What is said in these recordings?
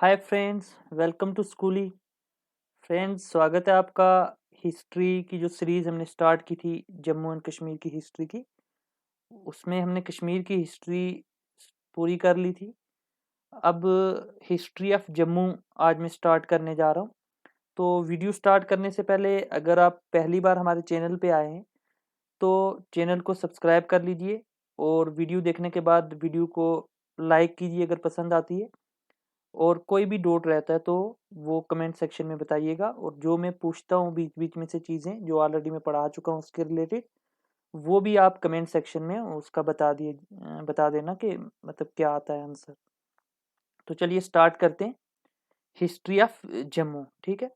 Hi friends, welcome to स्कूली। Friends, स्वागत है आपका। हिस्ट्री की जो सीरीज हमने स्टार्ट की थी, जम्मू एंड कश्मीर की हिस्ट्री की, उसमें हमने कश्मीर की हिस्ट्री पूरी कर ली थी। अब हिस्ट्री ऑफ जम्मू आज मैं स्टार्ट करने जा रहा हूँ। तो वीडियो स्टार्ट करने से पहले अगर आप पहली बार हमारे चैनल पे आए हैं तो चैनल को सब्सक्राइब कर लीजिए और वीडियो देखने के बाद वीडियो को लाइक कीजिए अगर पसंद आती है। और कोई भी डाउट रहता है तो वो कमेंट सेक्शन में बताइएगा, और जो मैं पूछता हूँ बीच बीच में से चीज़ें जो ऑलरेडी मैं पढ़ा चुका हूँ उसके रिलेटेड, वो भी आप कमेंट सेक्शन में उसका बता देना कि मतलब क्या आता है आंसर। तो चलिए स्टार्ट करते हैं। हिस्ट्री ऑफ जम्मू, ठीक है।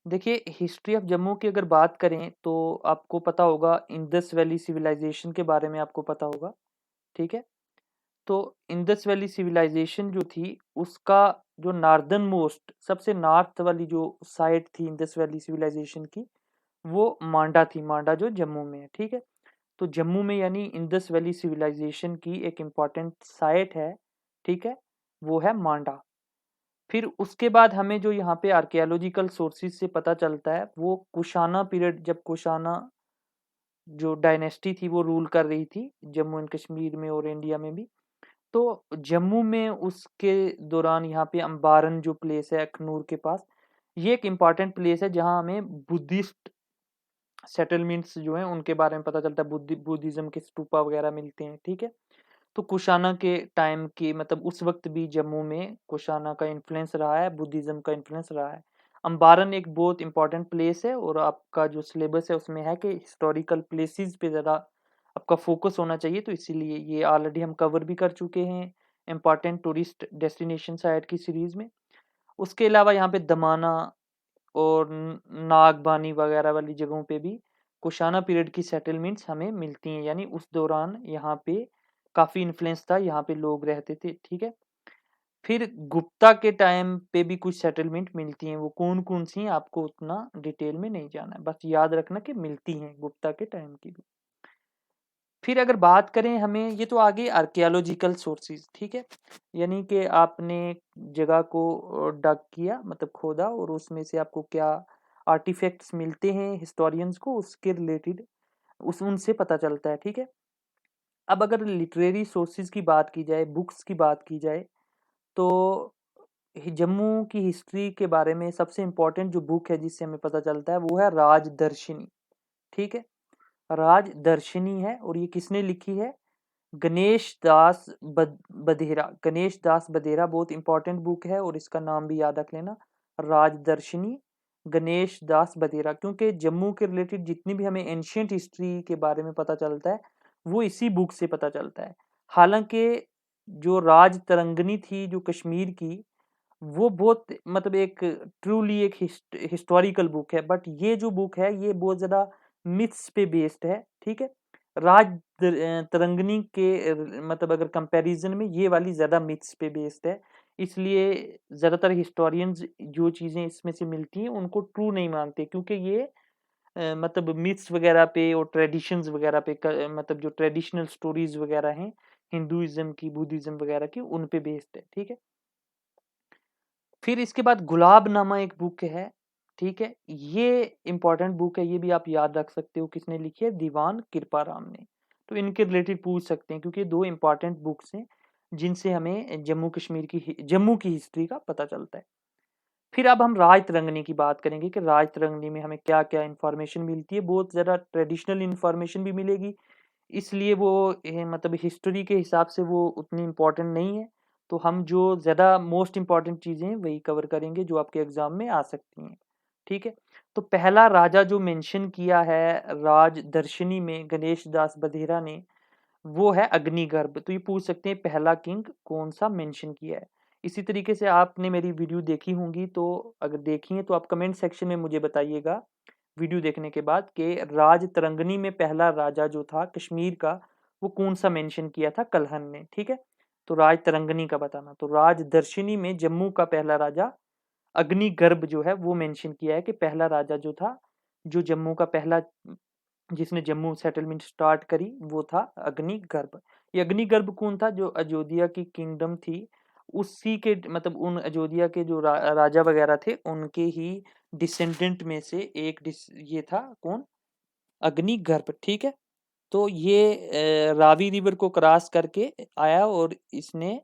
देखिए, हिस्ट्री ऑफ जम्मू की अगर बात करें तो आपको पता होगा इंडस वैली सिविलाइजेशन के बारे में आपको पता होगा, ठीक है। तो इंडस वैली सिविलाइजेशन जो थी उसका जो नॉर्दर्न मोस्ट सबसे नॉर्थ वाली जो साइड थी इंडस वैली सिविलाइजेशन की, वो मांडा थी। मांडा जो जम्मू में है, ठीक है। तो जम्मू में यानी इंडस वैली सिविलाइजेशन की एक इम्पॉर्टेंट साइट है, ठीक है, वो है मांडा। फिर उसके बाद हमें जो यहाँ पे आर्कियोलॉजिकल सोर्सेज से पता चलता है वो कुशाना पीरियड, जब कुशाना जो डायनेस्टी थी वो रूल कर रही थी जम्मू एंड कश्मीर में और इंडिया में भी। तो जम्मू में उसके दौरान यहाँ पे अम्बारन जो प्लेस है अखनूर के पास, ये एक इम्पॉर्टेंट प्लेस है जहाँ हमें बुद्धिस्ट सेटलमेंट्स जो हैं उनके बारे में पता चलता है। बुद्धिज्म के स्तूपा वगैरह मिलते हैं, ठीक है। तो कुशाना के टाइम की मतलब उस वक्त भी जम्मू में कुशाना का इन्फ्लुएंस रहा है, बुद्धिज्म का इन्फ्लुएंस रहा है। अम्बारन एक बहुत इंपॉर्टेंट प्लेस है और आपका जो सिलेबस है उसमें है कि हिस्टोरिकल प्लेसेस पे ज़्यादा आपका फोकस होना चाहिए, तो इसीलिए ये ऑलरेडी हम कवर भी कर चुके हैं इम्पॉर्टेंट टूरिस्ट डेस्टिनेशन साइट की सीरीज में। उसके अलावा यहाँ पे दमाना और नागबानी वगैरह वाली जगहों पे भी कुशाना पीरियड की सेटलमेंट्स हमें मिलती हैं, यानी उस दौरान यहाँ पे काफ़ी इन्फ्लुएंस था, यहाँ पे लोग रहते थे, ठीक है। फिर गुप्ता के टाइम पे भी कुछ सेटलमेंट मिलती हैं, वो कौन कौन सी हैं आपको उतना डिटेल में नहीं जाना है, बस याद रखना कि मिलती हैं गुप्ता के टाइम की भी। फिर अगर बात करें हमें, ये तो आगे आर्कियोलॉजिकल सोर्सेज, ठीक है, यानी कि आपने जगह को डग किया मतलब खोदा और उसमें से आपको क्या आर्टिफैक्ट्स मिलते हैं हिस्टोरियंस को उसके रिलेटेड, उस उनसे पता चलता है, ठीक है। अब अगर लिटरेरी सोर्सेज की बात की जाए, बुक्स की बात की जाए, तो जम्मू की हिस्ट्री के बारे में सबसे इम्पोर्टेंट जो बुक है जिससे हमें पता चलता है वो है राजदर्शिनी, ठीक है। राजदर्शिनी है और ये किसने लिखी है? गणेश दास बधेरा। गणेश दास बधेरा बहुत इंपॉर्टेंट बुक है और इसका नाम भी याद रख लेना, राजदर्शिनी, गणेश दास बधेरा। क्योंकि जम्मू के रिलेटेड जितनी भी हमें एंशियंट हिस्ट्री के बारे में पता चलता है वो इसी बुक से पता चलता है। हालांकि जो राज तरंगनी थी जो कश्मीर की, वो बहुत मतलब एक ट्रूली एक हिस्टोरिकल बुक है, बट ये जो बुक है ये बहुत ज़्यादा मिथ्स पे बेस्ड है, ठीक है। तरंगनी के मतलब अगर कंपैरिजन में ये वाली ज़्यादा मिथ्स पे बेस्ड है, इसलिए ज़्यादातर हिस्टोरियंस जो चीज़ें इसमें से मिलती हैं उनको ट्रू नहीं मानते, क्योंकि ये मतलब मिथ्स वगैरह पे और ट्रेडिशंस वगैरह पे मतलब जो ट्रेडिशनल स्टोरीज वगैरह हैं हिंदुइज्म की, बुद्धिज्म वगैरह की, उन पे बेस्ड है, ठीक है। फिर इसके बाद गुलाबनामा एक बुक है, ठीक है। ये इंपॉर्टेंट बुक है, ये भी आप याद रख सकते हो किसने लिखी है, दीवान कृपाराम ने। तो इनके रिलेटेड पूछ सकते हैं क्योंकि दो इंपॉर्टेंट बुक्स हैं जिनसे हमें जम्मू की हिस्ट्री का पता चलता है। फिर अब हम राज तरंगनी की बात करेंगे कि राज तरंगनी में हमें क्या क्या इंफॉर्मेशन मिलती है। बहुत ज़्यादा ट्रेडिशनल इंफॉर्मेशन भी मिलेगी, इसलिए वो मतलब हिस्ट्री के हिसाब से वो उतनी इम्पोर्टेंट नहीं है। तो हम जो ज़्यादा मोस्ट इम्पॉर्टेंट चीज़ें हैं वही कवर करेंगे जो आपके एग्जाम में आ सकती हैं, ठीक है। तो पहला राजा जो मेंशन किया है राजदर्शिनी में गणेश दास बधेरा ने, वो है अग्निगर्भ। तो ये पूछ सकते हैं पहला किंग कौन सा मेंशन किया है। इसी तरीके से आपने मेरी वीडियो देखी होंगी, तो अगर देखी है तो आप कमेंट सेक्शन में मुझे बताइएगा वीडियो देखने के बाद कि राज तरंगनी में पहला राजा जो था कश्मीर का वो कौन सा मेंशन किया था कल्हन ने, ठीक है। तो राज तरंगनी का बताना। तो राजदर्शिनी में जम्मू का पहला राजा अग्निगर्भ जो है वो मेंशन किया है कि पहला राजा जो था, जो जम्मू का पहला जिसने जम्मू सेटलमेंट स्टार्ट करी, वो था अग्निगर्भ। ये अग्निगर्भ कौन था? जो अयोध्या की किंगडम थी उसी के मतलब उन अयोध्या के जो राजा वगैरह थे उनके ही डिसेंडेंट में से एक ये था कौन, अग्निगर्भ। ठीक है, तो ये रावी रिवर को क्रॉस करके आया और इसने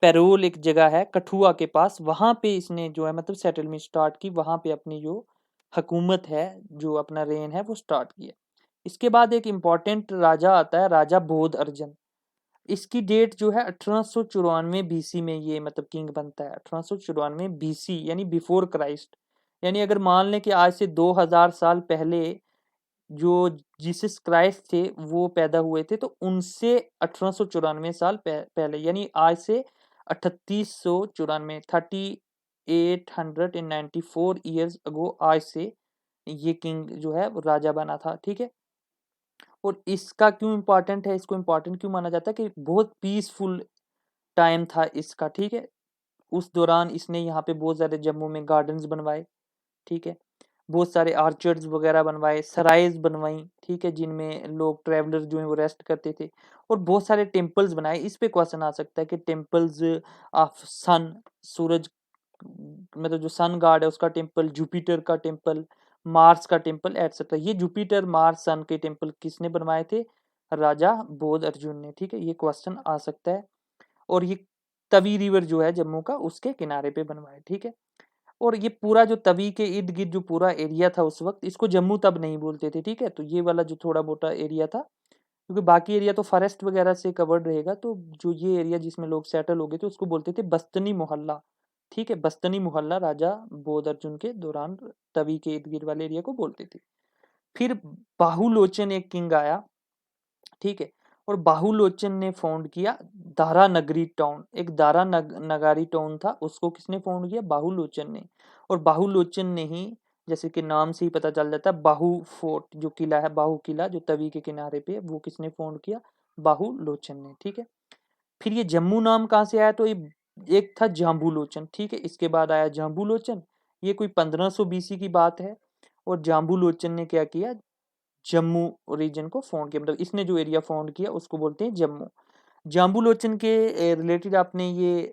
पैरोल एक जगह है कठुआ के पास, वहां पे इसने जो है मतलब सेटलमेंट स्टार्ट की, वहां पे अपनी जो हुकूमत है, जो अपना रेन है वो स्टार्ट किया। इसके बाद एक इम्पॉर्टेंट राजा आता है, राजा बोध अर्जन। इसकी डेट जो है 1894 बीसी में ये मतलब किंग बनता है, 1894 बीसी यानी बिफोर क्राइस्ट। यानी अगर मान लें कि आज से 2000 साल पहले जो जीसस क्राइस्ट थे वो पैदा हुए थे, तो उनसे 1894 साल पहले यानी आज से 3894 3894 ईयर्स अगो आज से ये किंग जो है वो राजा बना था। ठीक है, और इसका क्यों इंपॉर्टेंट है, इसको इंपॉर्टेंट क्यों माना जाता है कि बहुत पीसफुल टाइम था इसका। ठीक है, उस दौरान इसने यहाँ पे बहुत सारे जम्मू में गार्डन्स बनवाए। ठीक है, बहुत सारे आर्चर्ड्स वगैरह बनवाए, सराइज बनवाई। ठीक है, जिनमें लोग ट्रैवलर जो है वो रेस्ट करते थे, और बहुत सारे टेम्पल्स बनाए। इस पे क्वेश्चन आ सकता है कि टेम्पल्स ऑफ सन, सूरज मतलब जो सन गॉड है उसका टेम्पल, जुपिटर का टेम्पल, मार्स का टेम्पल एटसेट्रा, ये जुपिटर मार्स सन के टेम्पल किसने बनवाए थे, राजा बोध अर्जुन ने। ठीक है, ये क्वेश्चन आ सकता है। और ये तवी रिवर जो है जम्मू का उसके किनारे पे बनवाए। ठीक है, और ये पूरा जो तवी के इर्द गिर्द जो पूरा एरिया था उस वक्त, इसको जम्मू तब नहीं बोलते थे। ठीक है, तो ये वाला जो थोड़ा मोटा एरिया था, क्योंकि बाकी एरिया तो फॉरेस्ट वगैरह से कवर्ड रहेगा, तो जो ये एरिया जिसमें लोग सेटल हो गए थे उसको बोलते थे बस्तनी मोहल्ला। ठीक है, बस्तनी मोहल्ला राजा बोध अर्जुन के दौरान तवी के इर्द गिर्द वाले एरिया को बोलते थे। फिर बाहुलोचन एक किंग आया। ठीक है, और बाहुलोचन ने फाउंड किया दारा नगरी टाउन, एक दारा नगारी टाउन था, उसको किसने फाउंड किया, बाहुलोचन ने। और बाहुलोचन ने ही, जैसे कि नाम से ही पता चल जाता है, बाहु फोर्ट जो किला है, बाहु किला जो तवी के किनारे पे है, वो किसने फाउंड किया, बाहुलोचन ने। ठीक है, फिर ये जम्मू नाम कहाँ से आया, तो ये एक था जाम्बूलोचन। ठीक है, इसके बाद आया जाम्बूलोचन, ये कोई 1500 बीसी की बात है। और जाम्बूलोचन ने क्या किया, जम्मू रीजन को फाउंड किया, मतलब इसने जो एरिया फाउंड किया उसको बोलते हैं जम्मू। जाम्बूलोचन के रिलेटेड आपने ये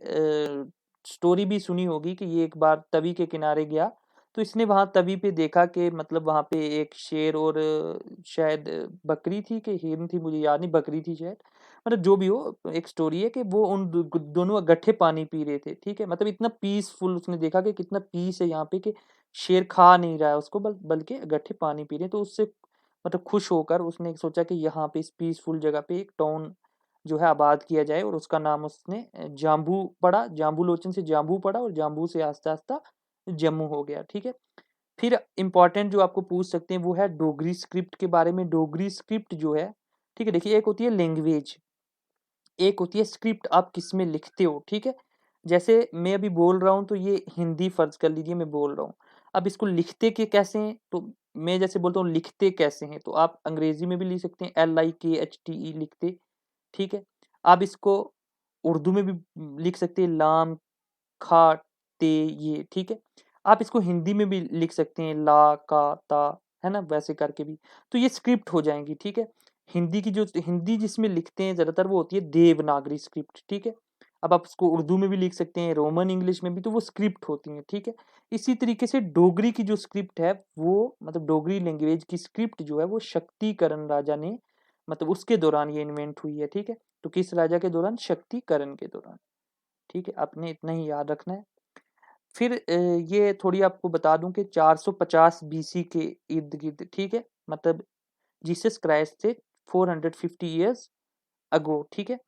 स्टोरी भी सुनी होगी कि ये एक बार तवी के किनारे गया, तो इसने वहां तवी पे देखा कि मतलब वहां पे एक शेर और शायद बकरी थी कि हिरन थी, मुझे याद नहीं, बकरी थी शायद, मतलब जो भी हो, एक स्टोरी है कि वो उन दोनों इकट्ठे पानी पी रहे थे। ठीक है, मतलब इतना पीसफुल उसने देखा कि कितना पीस है यहाँ पे, कि शेर खा नहीं रहा है उसको, बल्कि इकट्ठे पानी पी रहे हैं, तो उससे मतलब खुश होकर उसने सोचा कि यहाँ पे इस पीसफुल जगह पे एक टाउन जो है आबाद किया जाए, और उसका नाम उसने जाम्बू पड़ा, जाम्बू लोचन से जाम्बू पड़ा, और जाम्बू से आस्ता आस्ता जम्मू हो गया। ठीक है, फिर इंपॉर्टेंट जो आपको पूछ सकते हैं वो है डोगरी स्क्रिप्ट के बारे में। डोगरी स्क्रिप्ट जो है, ठीक है, देखिए, एक होती है लैंग्वेज, एक होती है स्क्रिप्ट, आप किस में लिखते हो। ठीक है, जैसे मैं अभी बोल रहा हूँ तो ये हिंदी फर्ज कर लीजिए मैं बोल रहा हूँ, अब इसको लिखते के कैसे हैं, तो मैं जैसे बोलता हूँ लिखते कैसे हैं, तो आप अंग्रेजी में भी लिख सकते हैं LIKHTE लिखते। ठीक है, आप इसको उर्दू में भी लिख सकते हैं, लाम खा ते ये। ठीक है, आप इसको हिंदी में भी लिख सकते हैं, ला का ता, है ना, वैसे करके भी, तो ये स्क्रिप्ट हो जाएंगी। ठीक है, हिंदी की जो हिंदी जिसमें लिखते हैं ज्यादातर वो होती है देवनागरी स्क्रिप्ट। ठीक है, अब आप उसको उर्दू में भी लिख सकते हैं, रोमन इंग्लिश में भी, तो वो स्क्रिप्ट होती हैं। ठीक है, इसी तरीके से डोगरी की जो स्क्रिप्ट है वो मतलब डोगरी लैंग्वेज की स्क्रिप्ट जो है वो शक्तिकरण राजा ने मतलब उसके दौरान ये इन्वेंट हुई है। ठीक है, तो किस राजा के दौरान, शक्तिकरण के दौरान। ठीक है, आपने इतना ही याद रखना है। फिर ये थोड़ी आपको बता दूं कि 450 बीसी के इर्द गिर्द, ठीक है, मतलब जीसस क्राइस्ट से 450 ईयर्स अगो। ठीक है,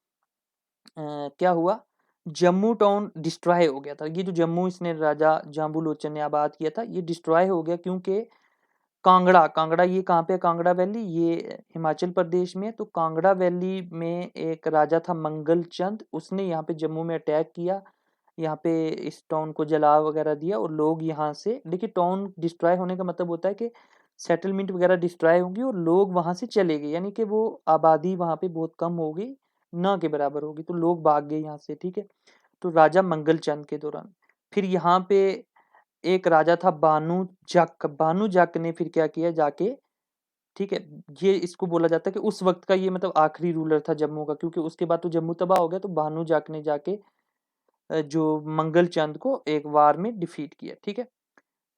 क्या हुआ, जम्मू टाउन डिस्ट्रॉय हो गया था। ये जो जम्मू इसने राजा जाम्बू लोचन ने आबाद किया था ये डिस्ट्रॉय हो गया, क्योंकि कांगड़ा, कांगड़ा ये कहाँ पे है, कांगड़ा वैली ये हिमाचल प्रदेश में है। तो कांगड़ा वैली में एक राजा था मंगल चंद, उसने यहाँ पे जम्मू में अटैक किया, यहाँ पे इस टाउन को जला वगैरह दिया, और लोग यहाँ से, देखिए टाउन डिस्ट्रॉय होने का मतलब होता है कि सेटलमेंट वगैरह डिस्ट्रॉय होंगी और लोग वहां से चले गए, यानी कि वो आबादी वहां पे बहुत कम हो गई, ना के बराबर होगी, तो लोग भाग गए यहाँ से। ठीक है, तो राजा मंगल चंद के दौरान, फिर यहाँ पे एक राजा था बानू जक, बानू जक ने फिर क्या किया जाके, ठीक है, ये इसको बोला जाता है कि उस वक्त का ये मतलब आखिरी रूलर था जम्मू का, क्योंकि उसके बाद तो जम्मू तबाह हो गया, तो बानू जक ने जाके जो मंगल चंद को एक वार में डिफीट किया, ठीक है।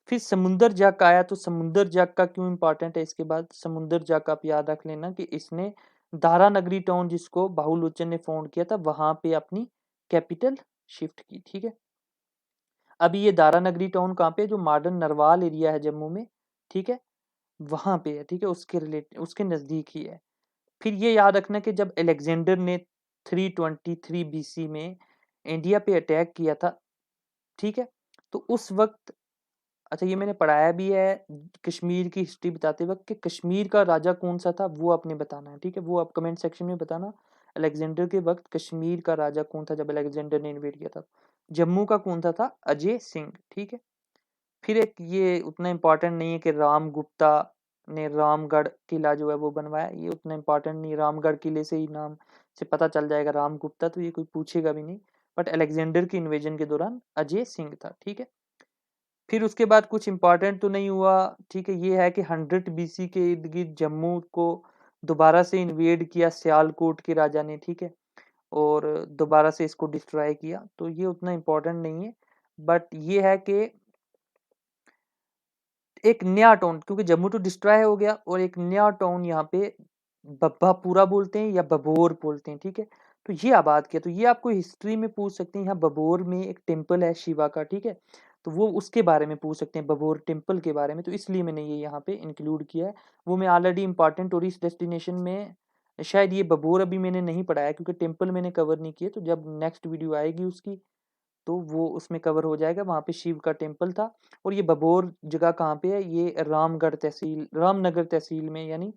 फिर समुंदर जग आया, तो समुंदर जग का क्यों इंपॉर्टेंट है, इसके बाद समुंदर जग का आप याद रख लेना कि इसने दारा नगरी टाउन जिसको बाहुलोचन ने फाउंड किया था वहां पे अपनी कैपिटल शिफ्ट की, ठीक है। अभी ये दारा नगरी टाउन कहाँ पे, जो मॉडर्न नरवाल एरिया है जम्मू में, ठीक है, वहां पे है, ठीक है, उसके नजदीक ही है। फिर ये याद रखना कि जब अलेक्जेंडर ने 323 बीसी में इंडिया पे अटैक किया था, ठीक है, तो उस वक्त, अच्छा ये मैंने पढ़ाया भी है कश्मीर की हिस्ट्री बताते वक्त कि कश्मीर का राजा कौन सा था वो आपने बताना है, ठीक है, वो आप कमेंट सेक्शन में बताना। अलेक्जेंडर के वक्त कश्मीर का राजा कौन था जब अलेक्जेंडर ने इन्वेड किया था। जम्मू का कौन सा था, अजय सिंह, ठीक है। फिर एक ये उतना इम्पोर्टेंट नहीं है कि राम गुप्ता ने रामगढ़ किला जो है वो बनवाया, ये उतना इम्पोर्टेंट नहीं, रामगढ़ किले से ही नाम से पता चल जाएगा राम गुप्ता, तो ये कोई पूछेगा भी नहीं। बट अलेक्जेंडर की इन्वेजन के दौरान अजय सिंह था, ठीक है। फिर उसके बाद कुछ इंपॉर्टेंट तो नहीं हुआ, ठीक है। ये है कि 100 बीसी के इर्द गिर्द जम्मू को दोबारा से इन्वेड किया सियालकोट के राजा ने, ठीक है, और दोबारा से इसको डिस्ट्रॉय किया, तो ये उतना इम्पोर्टेंट नहीं है। बट ये है कि एक नया टाउन, क्योंकि जम्मू तो डिस्ट्रॉय हो गया और एक नया टाउन यहाँ पे बब्बापुरा बोलते हैं या बबोर बोलते हैं, ठीक है, तो ये आबाद किया। तो ये आपको हिस्ट्री में पूछ सकते हैं, यहाँ बबोर में एक टेम्पल है शिवा का, ठीक है, तो वो उसके बारे में पूछ सकते हैं, बबोर टेम्पल के बारे में, तो इसलिए मैंने ये यहाँ पे इंक्लूड किया है। वो मैं ऑलरेडी इंपॉर्टेंट टूरिस्ट डेस्टिनेशन में शायद ये बबोर अभी मैंने नहीं पढ़ाया क्योंकि टेम्पल मैंने कवर नहीं किए, तो जब नेक्स्ट वीडियो आएगी उसकी तो वो उसमें कवर हो जाएगा। वहाँ पे शिव का टेम्पल था। और ये बबोर जगह कहाँ पे है, ये रामगढ़ तहसील, रामनगर तहसील में, यानी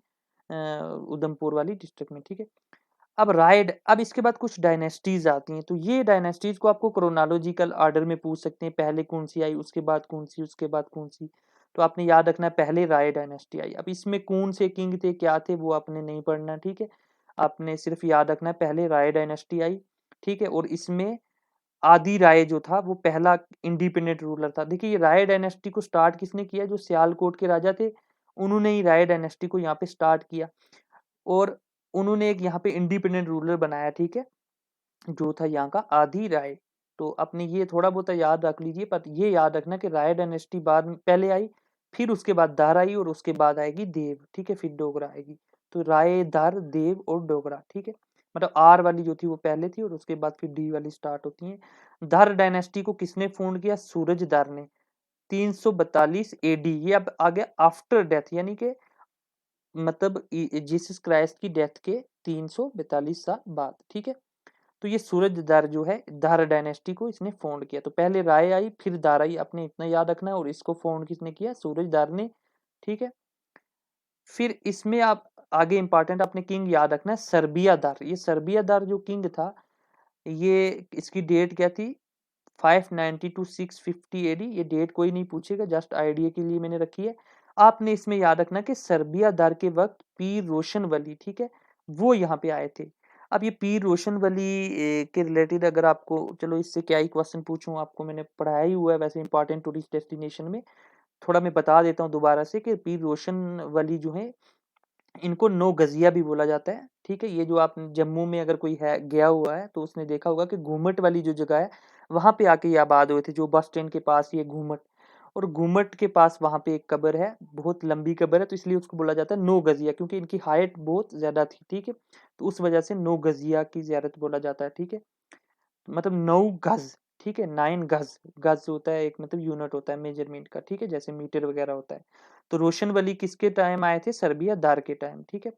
उधमपुर वाली डिस्ट्रिक्ट में, ठीक है। अब इसके बाद कुछ डायनेस्टीज आती हैं, तो ये डायनेस्टीज को आपको क्रोनोलॉजिकल ऑर्डर में पूछ सकते हैं, पहले कौन सी आई, उसके बाद कौन सी, उसके बाद कौन सी। तो आपने याद रखना है पहले राय डायनेस्टी आई। अब इसमें कौन से किंग थे, क्या थे, वो आपने नहीं पढ़ना, ठीक है। आपने सिर्फ याद रखना है पहले राय डायनेस्टी आई, ठीक है। और इसमें आदि राय जो था वो पहला इंडिपेंडेंट रूलर था। देखिए ये राय डायनेस्टी को स्टार्ट किसने किया, जो सियालकोट के राजा थे उन्होंने ही राय डायनेस्टी को यहाँ पे स्टार्ट किया, और उन्होंने एक यहाँ पे इंडिपेंडेंट रूलर बनाया, ठीक है, जो था यहाँ का आदि राय। तो अपने ये थोड़ा बहुत याद रख लीजिए, पर ये याद रखना कि राय डायनेस्टी बाद में पहले आई, फिर उसके बाद दार आई, और उसके बाद आएगी देव, ठीक है, फिर डोगरा आएगी। तो राय, दार, देव और डोगरा, ठीक है, मतलब आर वाली जो थी वो पहले थी और उसके बाद फिर डी वाली स्टार्ट होती है। धर डायनेस्टी को किसने फाउंड किया, सूरजदार ने, 342 एडी। ये अब आ गया आफ्टर डेथ, यानी कि मतलब जीसस क्राइस्ट की डेथ के 342 साल बाद, ठीक है। तो ये सूरजदार जो है दार डायनेस्टी को इसने फाउंड किया। तो पहले राय आई फिर दार आई, अपने इतना याद रखना है, और इसको फाउंड किसने किया, सूरजदार ने, ठीक है। फिर इसमें आप आगे इंपॉर्टेंट अपने किंग याद रखना है सर्बियादार। ये सर्बियादार जो किंग था, ये इसकी डेट क्या थी, 590 टू 650 एडी। ये डेट कोई नहीं पूछेगा, जस्ट आइडिया के लिए मैंने रखी है। आपने इसमें याद रखना कि सर्बियादार के वक्त पीर रोशन वली, ठीक है, वो यहाँ पे आए थे। अब ये पीर रोशन वली के रिलेटेड अगर आपको, चलो इससे क्या ही क्वेश्चन पूछूं, आपको मैंने पढ़ाया ही हुआ है वैसे इंपॉर्टेंट टूरिस्ट डेस्टिनेशन में, थोड़ा मैं बता देता हूँ दोबारा से कि पीर रोशन वली जो है इनको नो गजिया भी बोला जाता है, ठीक है। ये जो आप जम्मू में अगर कोई है गया हुआ है तो उसने देखा होगा कि घूमट वाली जो जगह है वहां पे आके ये आबाद हुए थे, जो बस स्टैंड के पास ये घूमट, और घूमट के पास वहां पे एक कब्र है, बहुत लंबी कब्र है, तो इसलिए उसको बोला जाता है नो गजिया, क्योंकि इनकी हाइट बहुत ज्यादा थी, ठीक है, तो उस वजह से नो गजिया की जियारत बोला जाता है, ठीक है, मतलब 9 गज, ठीक है, 9 गज, गज होता है एक मतलब यूनिट होता है मेजरमेंट का, ठीक है, जैसे मीटर वगैरह होता है। तो रोशन वली किसके टाइम आए थे, सर्बिया दार के टाइम, ठीक है।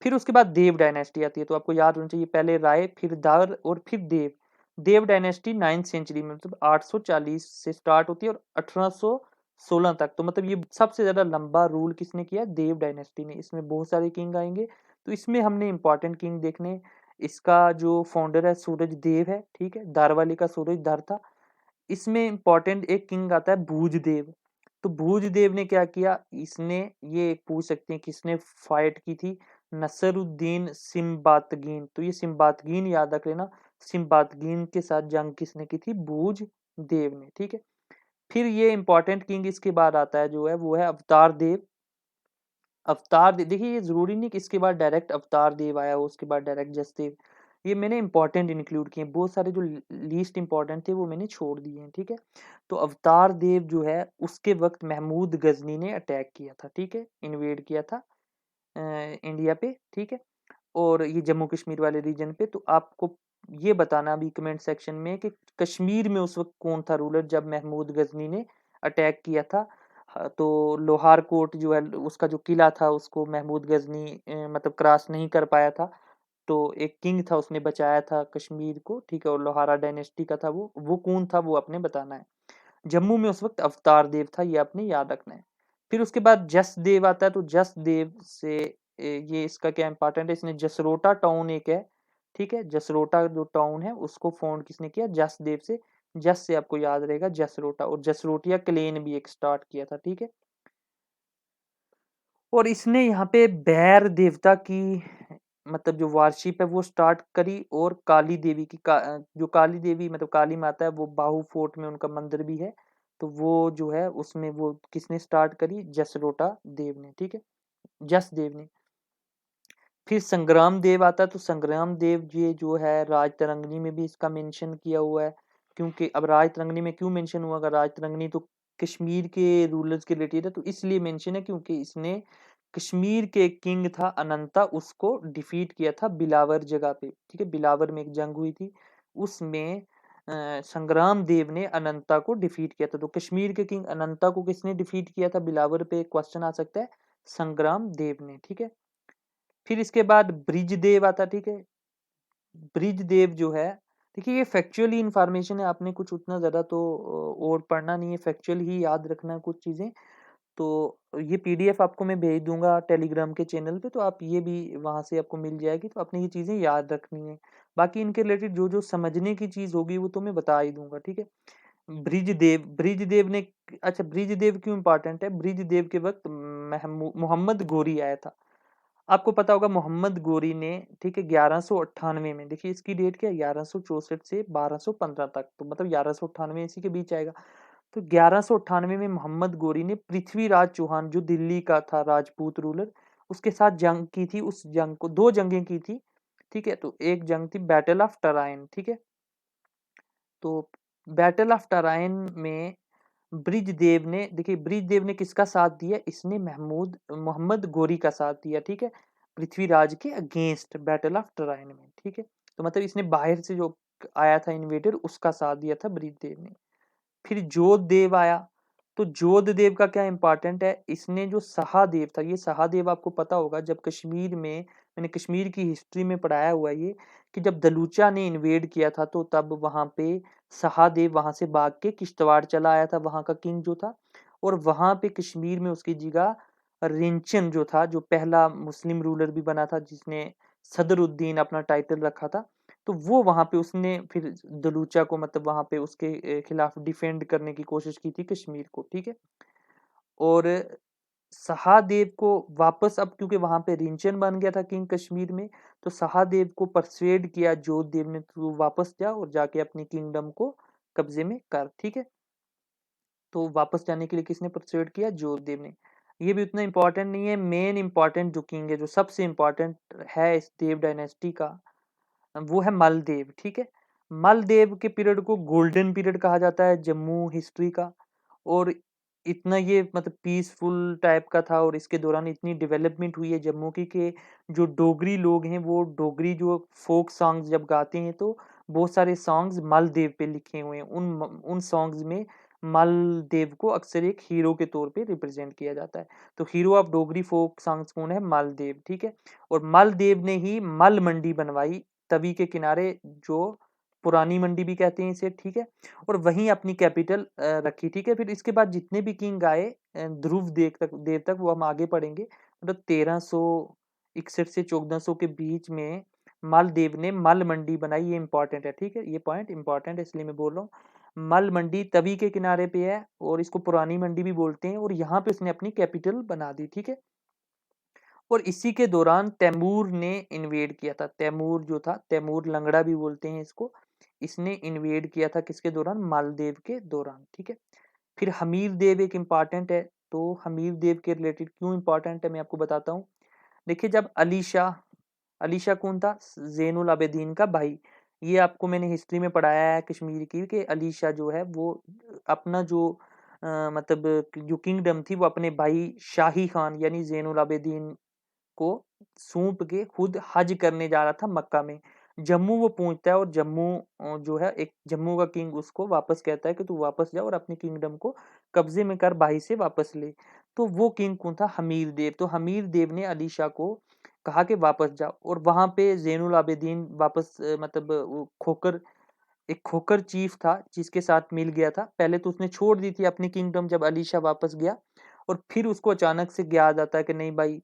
फिर उसके बाद देव डायनेस्टी आती है, तो आपको याद होना चाहिए पहले राय फिर दार और फिर देव। देव डायनेस्टी 9th सेंचुरी में, मतलब 840 से स्टार्ट होती है और 1816 तक, तो मतलब ये सबसे ज्यादा लंबा रूल किसने किया, देव डायनेस्टी ने। इसमें बहुत सारे किंग आएंगे, तो इसमें हमने इंपॉर्टेंट किंग देखने। इसका जो फाउंडर है सूरज देव है, ठीक है, दारवाली का सूरज दार था। इसमें इंपॉर्टेंट एक किंग आता है भूज देव। तो भूज देव ने क्या किया, इसने, ये पूछ सकते हैं किसने फाइट की थी, नसरुद्दीन सिम्बातगीन। तो ये सिम्बातगीन याद रख लेना, सिम्बातगीन के साथ जंग किसने की थी, भूज देव ने, ठीक है। फिर ये इंपॉर्टेंट किंग इसके बाद आता है जो है वो है अवतार देव। अवतार देव, देखिए ये जरूरी नहीं कि इसके बाद डायरेक्ट अवतार देव आया हो उसके बाद डायरेक्ट जसदेव। ये मैंने इंपॉर्टेंट इंक्लूड किए, बहुत सारे जो लीस्ट इंपॉर्टेंट थे वो मैंने छोड़ दिए हैं, ठीक है। तो अवतार देव जो है उसके वक्त महमूद गजनी ने अटैक किया था, ठीक है, इन्वेड किया था इंडिया पे, ठीक है। और ये जम्मू कश्मीर वाले रीजन पे। तो आपको ये बताना अभी कमेंट सेक्शन में कि कश्मीर में उस वक्त कौन था रूलर जब महमूद गजनी ने अटैक किया था। तो लोहार कोट जो है उसका जो किला था उसको महमूद गजनी मतलब क्रॉस नहीं कर पाया था। तो एक किंग था उसने बचाया था कश्मीर को, ठीक है, और लोहारा डायनेस्टी का था वो कौन था वो आपने बताना है। जम्मू में उस वक्त अवतार देव था, ये आपने याद रखना है। फिर उसके बाद जस देव आता है, तो जस देव से ये इसका क्या इंपॉर्टेंट है, इसने जसरोटा टाउन एक है, ठीक है, जसरोटा जो टाउन है उसको फाउंड किसने किया, जस देव से। जस से आपको याद रहेगा जसरोटा, और जसरोटिया क्लेन भी एक स्टार्ट किया था, ठीक है। और इसने यहाँ पे बैर देवता की मतलब जो वारशिप है वो स्टार्ट करी, और काली देवी की जो काली देवी मतलब काली माता है वो बाहू फोर्ट में उनका मंदिर भी है। तो वो जो है उसमें वो किसने स्टार्ट करी, जसरोटा देव ने, ठीक है, जस देव ने। फिर संग्राम देव आता है, तो संग्राम देव ये जो है राज तरंगनी में भी इसका मेंशन किया हुआ है। क्योंकि अब राज तरंगनी में क्यों मेंशन हुआ, अगर राज तरंगनी तो कश्मीर के रूलर्स के रिलेटेड है, तो इसलिए मेंशन है क्योंकि इसने कश्मीर के एक किंग था अनंता, उसको डिफीट किया था बिलावर जगह पे, ठीक है, बिलावर में एक जंग हुई थी, उसमें संग्राम देव ने अनंता को डिफीट किया था। तो कश्मीर के किंग अनंता को किसने डिफीट किया था बिलावर पे, क्वेश्चन आ सकता है, संग्राम देव ने, ठीक है। फिर इसके बाद ब्रिजदेव आता, ठीक है। ब्रिजदेव जो है, देखिए ये फैक्चुअली इंफॉर्मेशन है, आपने कुछ उतना ज्यादा तो और पढ़ना नहीं है, फैक्चुअल ही याद रखना है कुछ चीजें। तो ये पीडीएफ आपको मैं भेज दूंगा टेलीग्राम के चैनल पे, तो आप ये भी वहां से आपको मिल जाएगी, तो आपने ये चीजें याद रखनी है। बाकी इनके रिलेटेड जो जो समझने की चीज होगी वो तो मैं बता ही दूंगा, ठीक है। ब्रिजदेव ने, अच्छा ब्रिजदेव क्यों इंपॉर्टेंट है, ब्रिजदेव के वक्त मोहम्मद गोरी आया था। आपको पता होगा मोहम्मद गोरी ने, ठीक है, 1198 में, देखिए इसकी डेट क्या है, 1164 से 1215 तक, तो मतलब 1198 इसी के बीच आएगा। तो 1198 में मोहम्मद गोरी ने पृथ्वीराज चौहान जो दिल्ली का था राजपूत रूलर, उसके साथ जंग की थी। उस जंग को दो जंगें की थी, ठीक है। तो एक जंग थी बैटल ऑफ टराइन, ठीक है। तो बैटल ऑफ टराइन में ब्रिजदेव ने, देखिए ब्रिजदेव ने किसका साथ दिया, इसने महमूद मोहम्मद गोरी का साथ दिया, ठीक है, पृथ्वीराज के अगेंस्ट बैटल ऑफ टराइन में, ठीक है। तो मतलब इसने बाहर से जो आया था इन्वेडर उसका साथ दिया था ब्रिजदेव ने। फिर जोधदेव आया, तो जोधदेव का क्या इंपॉर्टेंट है, इसने जो सहादेव था, ये सहादेव आपको पता होगा जब कश्मीर में, मैंने कश्मीर की हिस्ट्री में पढ़ाया हुआ है ये, कि जब दलूचा ने इन्वेड किया था तो तब वहां पे सहादेव वहां से भाग के किश्तवाड़ चला आया था, वहां का किंग जो था। और वहां पे कश्मीर में उसकी जगह रिंचन जो था, जो पहला मुस्लिम रूलर भी बना था जिसने सदरुद्दीन अपना टाइटल रखा था, तो वो वहां पे उसने फिर दलूचा को मतलब वहां पे उसके खिलाफ डिफेंड करने की कोशिश की थी कश्मीर को, ठीक है। और सहादेव को वापस, अब क्योंकि वहां पे रिंचन बन गया था किंग कश्मीर में, तो सहादेव को परसुएड किया जोधदेव ने, तू वापस जा और जाके अपनी किंगडम को कब्जे में कर, ठीक है। तो वापस जाने के लिए किसने परसुएड किया, जोधदेव ने। ये भी उतना इंपॉर्टेंट नहीं है, मेन इंपॉर्टेंट जो किंग है जो सबसे इंपॉर्टेंट है इस देव डायनेस्टी का, वो है मलदेव, ठीक है। मलदेव के पीरियड को गोल्डन पीरियड कहा जाता है जम्मू हिस्ट्री का। और इतना ये मतलब पीसफुल टाइप का था, और इसके दौरान इतनी डेवलपमेंट हुई है जम्मू की कि जो डोगरी लोग हैं वो डोगरी जो फोक सॉन्ग्स जब गाते हैं तो बहुत सारे सॉन्ग्स मलदेव पे लिखे हुए हैं, उन सॉन्ग्स में मलदेव को अक्सर एक हीरो के तौर पे रिप्रेजेंट किया जाता है। तो hero of Dogri folk songs कौन है, मलदेव, ठीक है। और मलदेव ने ही मल मंडी बनवाई तवी के किनारे, जो पुरानी मंडी भी कहते हैं इसे, ठीक है। और वहीं अपनी कैपिटल रखी, ठीक है। फिर इसके बाद जितने भी किंग आए ध्रुव देव तक वो हम आगे पढ़ेंगे, मतलब 1361 से 1400 के बीच में मालदेव ने मल मंडी बनाई, ये इंपॉर्टेंट है, ठीक है, ये पॉइंट इंपॉर्टेंट है इसलिए मैं बोल रहा हूँ। मल मंडी तवी के किनारे पे है और इसको पुरानी मंडी भी बोलते हैं, और यहाँ पे उसने अपनी कैपिटल बना दी, ठीक है। और इसी के दौरान तैमूर ने इन्वेड किया था, तैमूर जो था, तैमूर लंगड़ा भी बोलते हैं इसको, इसने इन्वेड किया था किसके दौरान, मालदेव के दौरान, ठीक है। फिर हमीर देव एक इंपॉर्टेंट है, तो हमीर देव के रिलेटेड क्यों इंपॉर्टेंट है मैं आपको बताता हूँ। देखिए जब अली शाह अली शाह कौन था? ज़ैनुल आबिदीन का भाई। ये आपको मैंने हिस्ट्री में पढ़ाया है कश्मीर की कि अली शाह जो है वो अपना जो मतलब जो किंगडम थी वो अपने भाई शाही खान यानी ज़ैनुल आबिदीन को सौंप के खुद हज करने जा रहा था मक्का में। जम्मू वो पहुंचता है और जम्मू जो है एक जम्मू का किंग उसको वापस कहता है कि तू वापस जा और अपने किंगडम को कब्जे में कर, भाई से वापस ले। तो वो किंग कौन था? हमीर देव। तो हमीर देव ने अली शाह को कहा कि वापस जा, और वहां पे जैनुल आबिदीन वापस मतलब वो खोकर एक खोकर चीफ था जिसके साथ मिल गया था। पहले तो उसने छोड़ दी थी अपनी किंगडम जब अली शाह वापस गया, और फिर उसको अचानक से याद आता है कि नहीं भाई,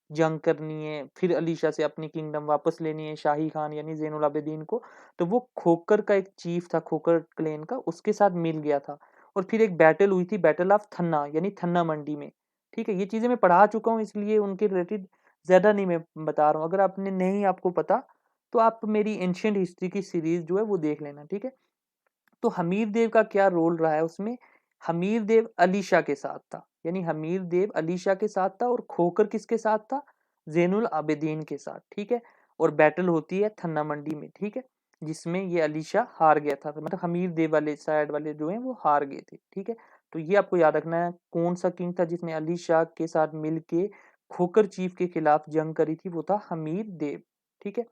जंग करनी है, फिर अली शाह से अपनी किंगडम वापस लेनी है, शाही खान यानी ज़ैनुल आबिदीन को। तो वो खोकर का एक चीफ था, खोकर क्लेन का, उसके साथ मिल गया था। और फिर एक बैटल हुई थी, बैटल ऑफ थन्ना यानी थन्ना मंडी में। ठीक है, ये चीजें मैं पढ़ा चुका हूँ इसलिए उनके रिलेटेड ज्यादा नहीं मैं बता रहा हूँ। अगर आपने नहीं आपको पता तो आप मेरी एंशियंट हिस्ट्री की सीरीज जो है वो देख लेना। ठीक है, तो हमीर देव का क्या रोल रहा है उसमें? हमीर देव अली शाह के साथ था, यानी हमीर देव अली शाह के साथ था, और खोकर किसके साथ था? जैनुल आबिदीन के साथ। ठीक है, और बैटल होती है थन्ना मंडी में। ठीक है, जिसमें ये अली शाह हार गया था, मतलब हमीर देव वाले साइड वाले जो हैं वो हार गए थे। ठीक है, तो ये आपको याद रखना है कौन सा किंग था जिसने अली शाह के साथ मिलके खोकर चीफ के खिलाफ जंग करी थी, वो था हमीर देव। ठीक है,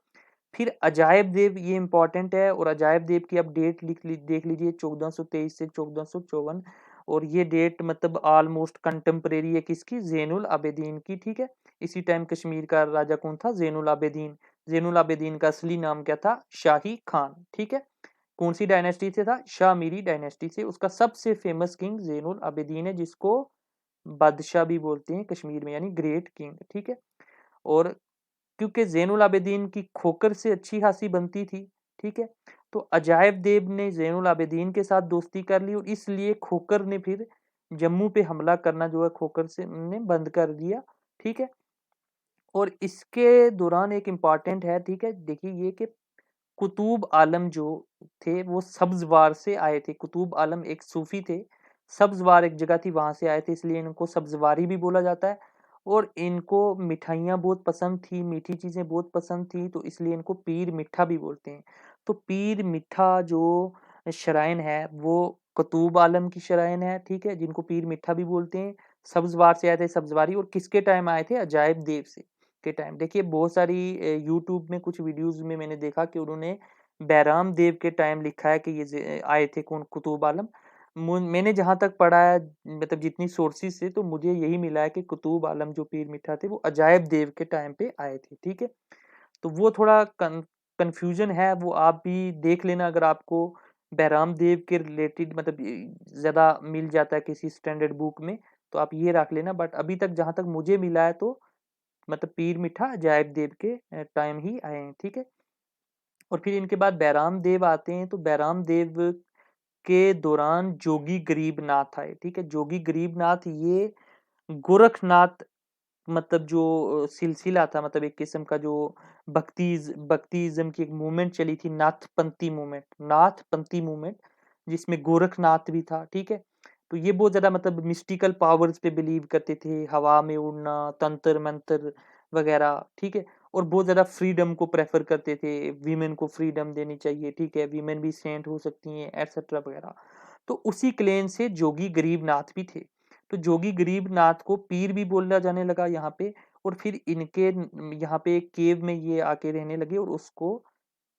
फिर अजायब देव, ये इंपॉर्टेंट है, और अजायब देव की आप डेट देख लीजिए 1423 से 1454, और ये डेट मतलब ऑलमोस्ट कंटेम्परेरी है किसकी? जैनुल आबिदीन की। ठीक है, इसी टाइम कश्मीर का राजा कौन था? जैनुल आबिदीन। जैनुल आबिदीन का असली नाम क्या था? शाही खान। ठीक है, कौन सी डायनेस्टी से था? शाह मीरी डायनेस्टी से। उसका सबसे फेमस किंग जैनुल आबिदीन है, जिसको बादशाह भी बोलते हैं कश्मीर में, यानी ग्रेट किंग। ठीक है, और क्योंकि ज़ैनुल आबिदीन की खोकर से अच्छी खासी बनती थी। ठीक है, तो अजायब देव ने ज़ैनुल आबिदीन के साथ दोस्ती कर ली, और इसलिए खोकर ने फिर जम्मू पे हमला करना जो है खोकर से ने बंद कर दिया। ठीक है, और इसके दौरान एक इम्पॉर्टेंट है, ठीक है, देखिए ये कि कुतुब आलम जो थे वो सब्जवार से आए थे। कुतुब आलम एक सूफी थे, सब्जवार एक जगह थी वहां से आए थे, इसलिए इनको सब्जवारी भी बोला जाता है। और इनको मिठाइयाँ बहुत पसंद थी, मीठी चीजें बहुत पसंद थी, तो इसलिए इनको पीर मिठा भी बोलते हैं। तो पीर मिठा जो शराइन है वो कुतुब आलम की शराइन है। ठीक है, जिनको पीर मिठा भी बोलते हैं। सब्जवार से आए थे, सब्जवारी, और किसके टाइम आए थे? अजायब देव से के टाइम। देखिए बहुत सारी यूट्यूब में कुछ वीडियोस में मैंने देखा कि उन्होंने बैराम देव के टाइम लिखा है कि ये आए थे कौन? कुतुब आलम। मैंने जहां तक पढ़ा है, मतलब जितनी सोर्सेज से, तो मुझे यही मिला है कि कुतुब आलम जो पीर मिठा थे वो अजायब देव के टाइम पे आए थे। ठीक है, तो वो थोड़ा कंफ्यूजन है, वो आप भी देख लेना अगर आपको बैराम देव के रिलेटेड मतलब ज्यादा मिल जाता है किसी स्टैंडर्ड बुक में, तो आप ये रख लेना। बट अभी तक जहां तक मुझे मिला है तो मतलब पीर मिठा अजायब देव के टाइम ही आए हैं। ठीक है, और फिर इनके बाद बैराम देव आते हैं, तो बैराम देव के दौरान जोगी गरीबनाथ आए। ठीक है, जोगी गरीबनाथ ये गोरखनाथ मतलब जो सिलसिला था, मतलब एक किस्म का जो भक्तिज्म की एक मूवमेंट चली थी, नाथपंथी मूवमेंट, जिसमें गोरखनाथ भी था। ठीक है, तो ये बहुत ज्यादा मतलब मिस्टिकल पावर्स पे बिलीव करते थे, हवा में उड़ना, तंत्र मंत्र वगैरह। ठीक है, और बहुत ज्यादा फ्रीडम को प्रेफर करते थे, वीमेन को फ्रीडम देनी चाहिए। ठीक है, वीमेन भी सेंट हो सकती हैं, एटसेट्रा वगैरह। तो उसी क्लेन से जोगी गरीबनाथ भी थे। तो जोगी गरीबनाथ को पीर भी बोला जाने लगा यहाँ पे, और फिर इनके यहाँ पे एक केव में ये आके रहने लगे, और उसको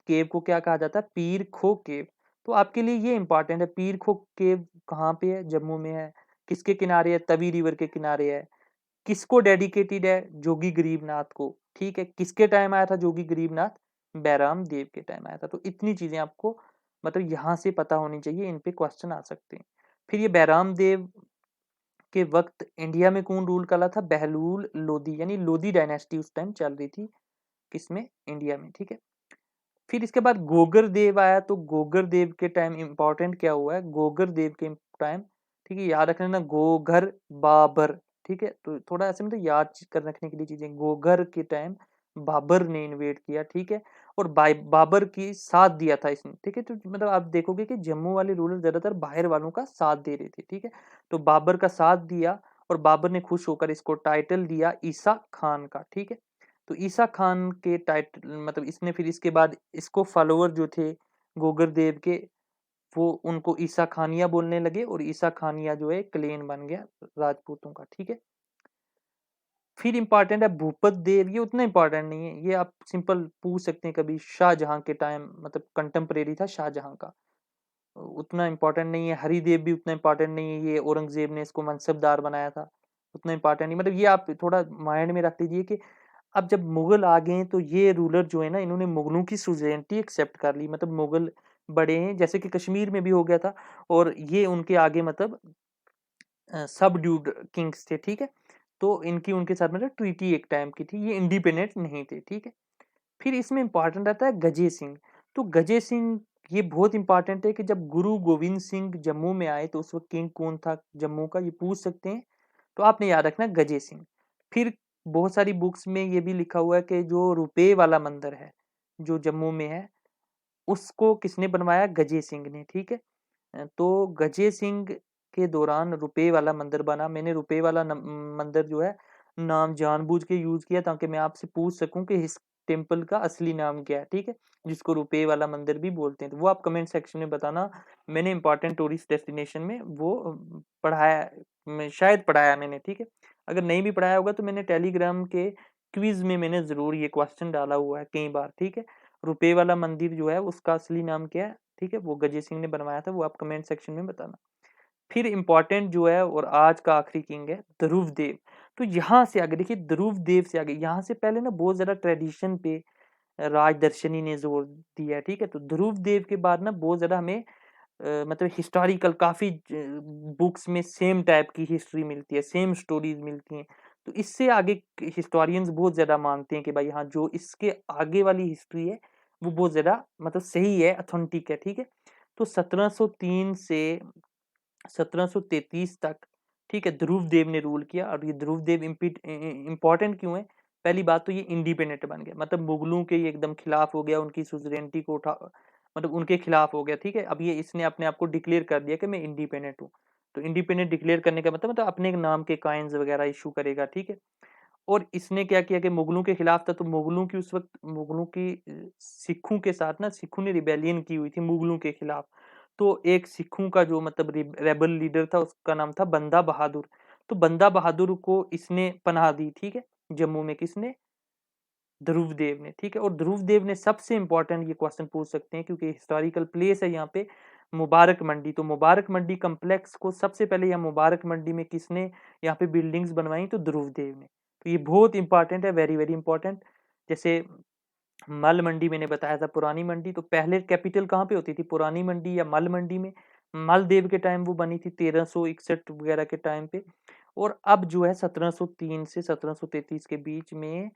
केव को क्या कहा जाता है? पीर खो केव। तो आपके लिए ये इंपॉर्टेंट है, पीर खो केव कहाँ पे है? जम्मू में है। किसके किनारे है? तवी रिवर के किनारे है। किसको डेडिकेटेड है? जोगी गरीबनाथ को। ठीक है, किसके टाइम आया था जोगी गरीबनाथ? बैराम देव के टाइम आया था। तो इतनी चीजें आपको मतलब यहाँ से पता होनी चाहिए, इन पे क्वेश्चन आ सकते हैं। फिर ये बैराम देव के वक्त इंडिया में कौन रूल कर रहा था? बहलूल लोदी, यानी लोदी डायनेस्टी उस टाइम चल रही थी किसमें? इंडिया में। ठीक है, फिर इसके बाद गोगर देव आया, तो गोगर देव के टाइम इंपॉर्टेंट क्या हुआ है? गोगर देव के टाइम, ठीक है, याद रखना ना, गोगर बाबर। ठीक है, तो थोड़ा ऐसे मतलब याद कर रखने के लिए चीजें, गोगर के टाइम बाबर ने इन्वेड किया। ठीक है, और बाबर की साथ दिया था इसने। ठीक है, तो मतलब आप देखोगे कि जम्मू वाले रूलर ज्यादातर बाहर वालों का साथ दे रहे थे। ठीक है, तो बाबर का साथ दिया, और बाबर ने खुश होकर इसको टाइटल दिया ईसा खान का। ठीक है, तो ईसा खान के टाइटल मतलब इसने फिर इसके बाद इसको फॉलोअर जो थे गोगर देव के, वो उनको ईसा खानिया बोलने लगे और ईसा खानिया जो है क्लेन बन गया राजपूतों का। ठीक है, फिर इंपॉर्टेंट है भूपत देव, ये उतना इंपॉर्टेंट नहीं है, ये आप सिंपल पूछ सकते हैं कभी, शाहजहां के टाइम मतलब कंटेम्परेरी था शाहजहां का, उतना इंपॉर्टेंट नहीं है। हरिदेव भी उतना इंपॉर्टेंट नहीं है, ये औरंगजेब ने इसको मनसबदार बनाया था, उतना इंपॉर्टेंट नहीं। मतलब ये आप थोड़ा माइंड में रख लीजिए कि अब जब मुगल आ गए तो ये रूलर जो है ना, इन्होंने मुगलों की सुजेनिटी एक्सेप्ट कर ली, मतलब मुगल बड़े हैं, जैसे कि कश्मीर में भी हो गया था, और ये उनके आगे मतलब सब ड्यूड किंग्स थे। ठीक है, तो इनकी उनके साथ मतलब ट्रीटी एक टाइम की थी, ये इंडिपेंडेंट नहीं थे। ठीक है, फिर इसमें इंपॉर्टेंट आता है गजे सिंह। तो गजे सिंह ये बहुत इंपॉर्टेंट है कि जब गुरु गोविंद सिंह जम्मू में आए तो उस वक्त किंग कौन था जम्मू का, ये पूछ सकते हैं, तो आपने याद रखना गजे सिंह। फिर बहुत सारी बुक्स में ये भी लिखा हुआ है कि जो रुपये वाला मंदिर है जो जम्मू में है, उसको किसने बनवाया, गजे सिंह ने। ठीक है, तो गजे सिंह के दौरान रुपये वाला मंदिर बना। मैंने रुपये वाला मंदिर जो है नाम जानबूझ के यूज किया ताकि मैं आपसे पूछ सकूं कि इस टेम्पल का असली नाम क्या है। ठीक है, जिसको रुपये वाला मंदिर भी बोलते हैं, तो वो आप कमेंट सेक्शन में बताना। मैंने इंपॉर्टेंट टूरिस्ट डेस्टिनेशन में वो पढ़ाया, शायद पढ़ाया मैंने। ठीक है, अगर नहीं भी पढ़ाया होगा तो मैंने टेलीग्राम के क्विज में मैंने जरूर ये क्वेश्चन डाला हुआ है कई बार। ठीक है, रुपये वाला मंदिर जो है उसका असली नाम क्या है, ठीक है, वो गजे सिंह ने बनवाया था, वो आप कमेंट सेक्शन में बताना। फिर इंपॉर्टेंट जो है और आज का आखिरी किंग है ध्रुव देव। तो यहाँ से आगे देखिए, ध्रुव देव से आगे, यहाँ से पहले ना बहुत ज्यादा ट्रेडिशन पे राजदर्शनी ने जोर दिया है। ठीक है, तो ध्रुव देव के बाद ना बहुत ज्यादा हमें मतलब हिस्टोरिकल काफी बुक्स में सेम टाइप की हिस्ट्री मिलती है, सेम स्टोरीज मिलती हैं। तो इससे आगे हिस्टोरियंस बहुत ज्यादा मानते हैं कि भाई हाँ, जो इसके आगे वाली हिस्ट्री है वो बहुत ज्यादा मतलब सही है, अथेंटिक है। ठीक है, तो 1703 से 1733 तक, ठीक है, ध्रुव देव ने रूल किया। और ये ध्रुव देव इंपॉर्टेंट क्यों है, पहली बात तो ये इंडिपेंडेंट बन गया, मतलब मुगलों के ये एकदम खिलाफ हो गया, उनकी सुजरेनिटी को उठा मतलब उनके खिलाफ हो गया। ठीक है, अब ये इसने अपने आप को डिक्लेयर कर दिया कि मैं इंडिपेंडेंट हूँ। तो इंडिपेंडेंट डिक्लेयर करने का मतलब अपने नाम के कॉइन्स वगैरह इशू करेगा। ठीक है, और इसने क्या किया कि मुगलों के खिलाफ था, तो मुगलों की उस वक्त मुगलों की सिखों के साथ ना, सिखों ने रिबेलियन की हुई थी मुगलों के खिलाफ। तो एक सिखों का जो मतलब रेबल लीडर था उसका नाम था बंदा बहादुर। तो बंदा बहादुर को इसने पनाह दी। ठीक है, जम्मू में किसने, ध्रुव देव ने। ठीक है, और ध्रुव देव ने सबसे इंपॉर्टेंट ये क्वेश्चन पूछ सकते हैं क्योंकि हिस्टोरिकल प्लेस है यहाँ पे, मुबारक मंडी। तो मुबारक मंडी कम्प्लेक्स को सबसे पहले यहाँ मुबारक मंडी में किसने यहाँ पे बिल्डिंग्स बनवाई, तो ध्रुव देव ने। तो ये बहुत इंपॉर्टेंट है, वेरी वेरी इंपॉर्टेंट। जैसे मल मंडी मैंने बताया था, पुरानी मंडी, तो पहले कैपिटल कहाँ पे होती थी, पुरानी मंडी या मल मंडी में। मलदेव के टाइम वो बनी थी 1361 वगैरह के टाइम पे, और अब जो है 1703 से 1733 के बीच में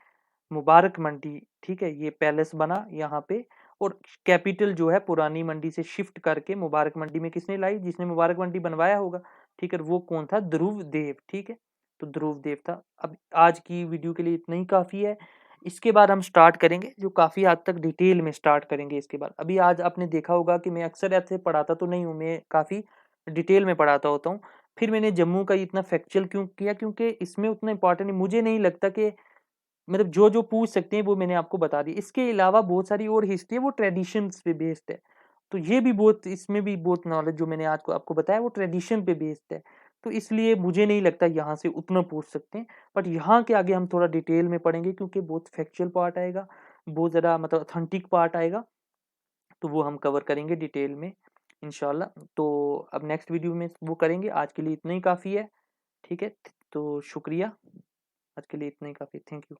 मुबारक मंडी, ठीक है, ये पैलेस बना यहाँ पे। और कैपिटल जो है पुरानी मंडी से शिफ्ट करके मुबारक मंडी में किसने लाई, जिसने मुबारक मंडी बनवाया होगा। ठीक है, वो कौन था, ध्रुव देव। ठीक है, तो ध्रुव देव था। अब आज की वीडियो के लिए इतना ही काफी है। इसके बाद हम स्टार्ट करेंगे जो काफी हद तक डिटेल में स्टार्ट करेंगे इसके बाद। अभी आज आपने देखा होगा कि मैं अक्सर ऐसे पढ़ाता तो नहीं हूँ, मैं काफी डिटेल में पढ़ाता होता हूँ। फिर मैंने जम्मू का इतना फैक्चुअल क्यों किया, क्योंकि इसमें उतना इंपॉर्टेंट मुझे नहीं लगता कि मतलब जो जो पूछ सकते हैं वो मैंने आपको बता दिया। इसके अलावा बहुत सारी और हिस्ट्री है, वो ट्रेडिशंस पे बेस्ड है। तो ये भी बहुत, इसमें भी बहुत नॉलेज जो मैंने आज को आपको बताया वो ट्रेडिशन पे बेस्ड है। तो इसलिए मुझे नहीं लगता यहाँ से उतना पूछ सकते हैं। बट यहाँ के आगे हम थोड़ा डिटेल में पढ़ेंगे क्योंकि बहुत फैक्चुअल पार्ट आएगा, बहुत ज़्यादा मतलब ऑथेंटिक पार्ट आएगा, तो वो हम कवर करेंगे डिटेल में इंशाल्लाह। तो अब नेक्स्ट वीडियो में वो करेंगे। आज के लिए इतना ही काफ़ी है। ठीक है, तो शुक्रिया, आज के लिए इतना ही काफ़ी, थैंक यू।